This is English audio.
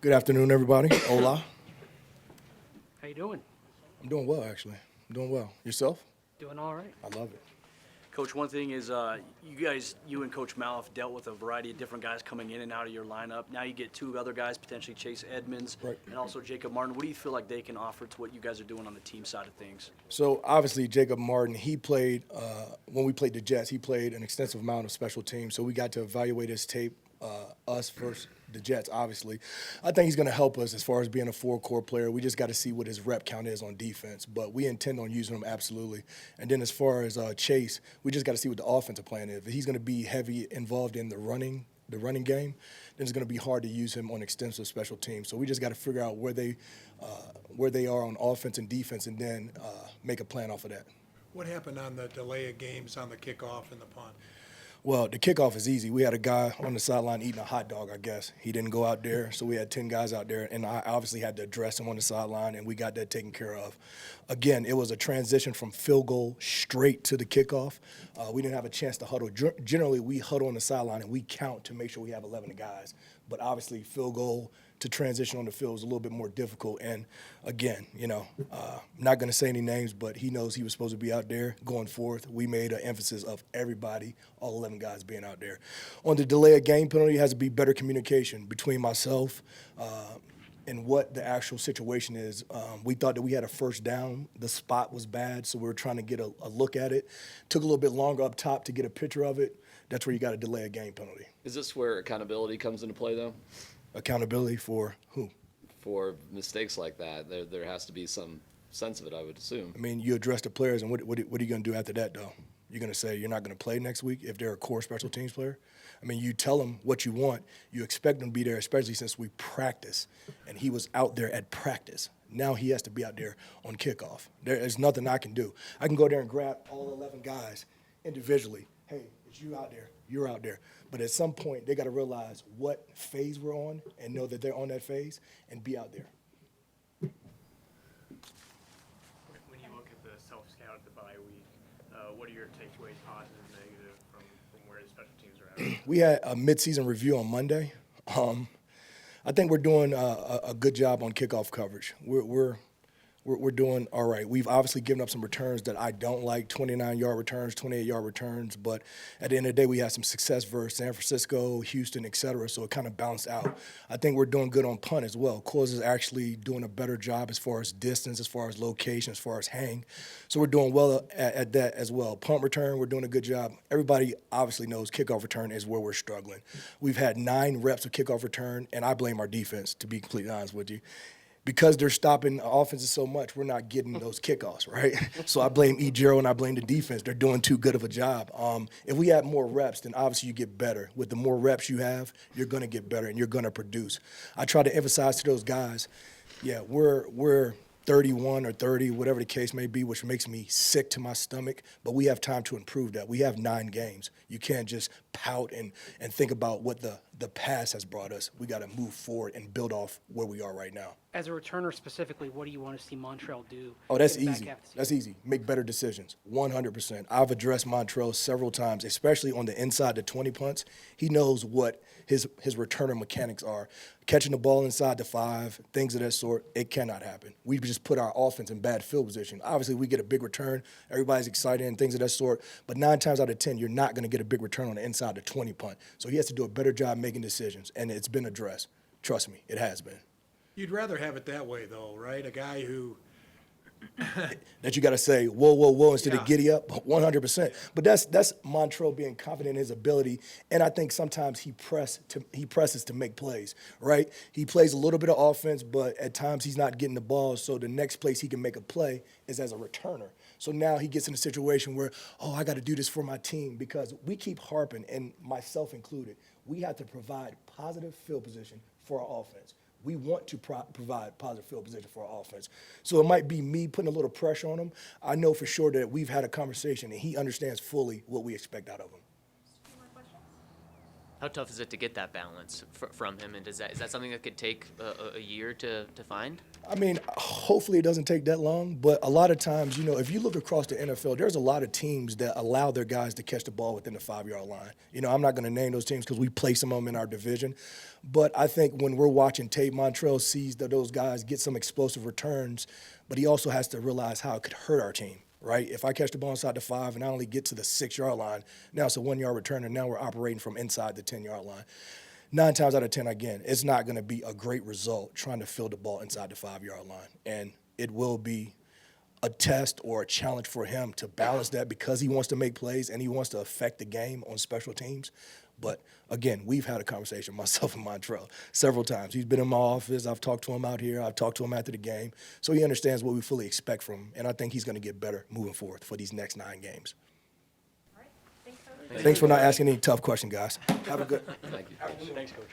Good afternoon, everybody. Hola. How you doing? I'm doing well, actually. I'm doing well. Yourself? Doing all right. I love it. Coach, one thing is you and Coach Mal have dealt with a variety of different guys coming in and out of your lineup. Now you get two other guys, potentially Chase Edmonds Right. and also Jacob Martin. What do you feel like they can offer to what you guys are doing on the team side of things? So, obviously, Jacob Martin, he played, when we played the Jets, he played an extensive amount of special teams. So we got to evaluate his tape, us versus the Jets, obviously. I think he's going to help us as far as being a four-core player. We just got to see what his rep count is on defense. But we intend on using him absolutely. And then as far as Chase, we just got to see what the offensive plan is. If he's going to be heavy involved in the running game, then it's going to be hard to use him on extensive special teams. So we just got to figure out where they are on offense and defense, and then make a plan off of that. What happened on the delay of games on the kickoff and the punt? Well, the kickoff is easy. We had a guy on the sideline eating a hot dog, I guess. He didn't go out there, so we had 10 guys out there, and I obviously had to address him on the sideline, and we got that taken care of. Again, it was a transition from field goal straight to the kickoff. We didn't have a chance to huddle. Generally, we huddle on the sideline, and we count to make sure we have 11 guys. But obviously, field goal to transition on the field was a little bit more difficult. And again, I'm not going to say any names, but he knows he was supposed to be out there going forth. We made an emphasis of everybody, all 11 guys being out there. On the delay of game penalty, it has to be better communication between myself and what the actual situation is. We thought that we had a first down. The spot was bad, so we were trying to get a look at it. Took a little bit longer up top to get a picture of it. That's where you got to delay a game penalty. Is this where accountability comes into play, though? Accountability for who? For mistakes like that, there has to be some sense of it, I would assume. I mean, you address the players, and what are you going to do after that, though? You're going to say you're not going to play next week if they're a core special teams player? I mean, you tell them what you want. You expect them to be there, especially since we practice, and he was out there at practice. Now he has to be out there on kickoff. There's nothing I can do. I can go there and grab all 11 guys individually. Hey, it's you out there. You're out there. But at some point, they got to realize what phase we're on and know that they're on that phase and be out there. When you look at the self-scout at the bye week, what are your takeaways, positive, negative, from where the special teams are at? We had a midseason review on Monday. I think we're doing a good job on kickoff coverage. We're doing all right. We've obviously given up some returns that I don't like, 29-yard returns, 28-yard returns, but at the end of the day, we had some success versus San Francisco, Houston, et cetera, so it kind of balanced out. I think we're doing good on punt as well. Corliss is actually doing a better job as far as distance, as far as location, as far as hang. So we're doing well at that as well. Punt return, we're doing a good job. Everybody obviously knows kickoff return is where we're struggling. We've had 9 reps of kickoff return, and I blame our defense, to be completely honest with you. Because they're stopping offenses so much, we're not getting those kickoffs, right? So I blame E-Jero and I blame the defense. They're doing too good of a job. If we had more reps, then obviously you get better. With the more reps you have, you're going to get better and you're going to produce. I try to emphasize to those guys, yeah, we're 31 or 30, whatever the case may be, which makes me sick to my stomach, but we have time to improve that. We have 9 games. You can't just pout and think about what the past has brought us. We got to move forward and build off where we are right now. As a returner specifically, what do you want to see Montrell do? Oh, that's in the back easy. half of the season? That's easy. Make better decisions, 100%. I've addressed Montrell several times, especially on the inside the 20 punts. He knows what his returner mechanics are. Catching the ball inside the 5, things of that sort, it cannot happen. We just put our offense in bad field position. Obviously, we get a big return. Everybody's excited and things of that sort. But 9 times out of 10, you're not going to get a big return on the inside the 20 punt. So he has to do a better job making decisions, and it's been addressed. Trust me, it has been. You'd rather have it that way, though, right? A guy who That you got to say, whoa, whoa, whoa, instead Yeah. of giddy up, 100%. But that's Montrell being confident in his ability, and I think sometimes he presses to make plays, right? He plays a little bit of offense, but at times he's not getting the ball, so the next place he can make a play is as a returner. So now he gets in a situation where, oh, I got to do this for my team, because we keep harping, and myself included, we have to provide positive field position for our offense. We want to provide positive field position for our offense. So it might be me putting a little pressure on him. I know for sure that we've had a conversation, and he understands fully what we expect out of him. Any more questions? How tough is it to get that balance from him, and is that something that could take a year to find? I mean, hopefully it doesn't take that long, but a lot of times, you know, if you look across the NFL, there's a lot of teams that allow their guys to catch the ball within the 5-yard line. You know, I'm not going to name those teams because we play some of them in our division, but I think when we're watching tape, Montrell sees that those guys get some explosive returns, but he also has to realize how it could hurt our team. Right? If I catch the ball inside the 5 and I only get to the 6-yard line, now it's a 1-yard return, and now we're operating from inside the 10-yard line. 9 times out of 10, again, it's not going to be a great result trying to field the ball inside the 5-yard line. And it will be a test or a challenge for him to balance that because he wants to make plays and he wants to affect the game on special teams. But, again, we've had a conversation, myself and Montrell, several times. He's been in my office. I've talked to him out here. I've talked to him after the game. So he understands what we fully expect from him, and I think he's going to get better moving forward for these next 9 games. All right, thanks, Coach. Thanks for not asking any tough questions, guys. Have a good Thank you. Thanks, Coach.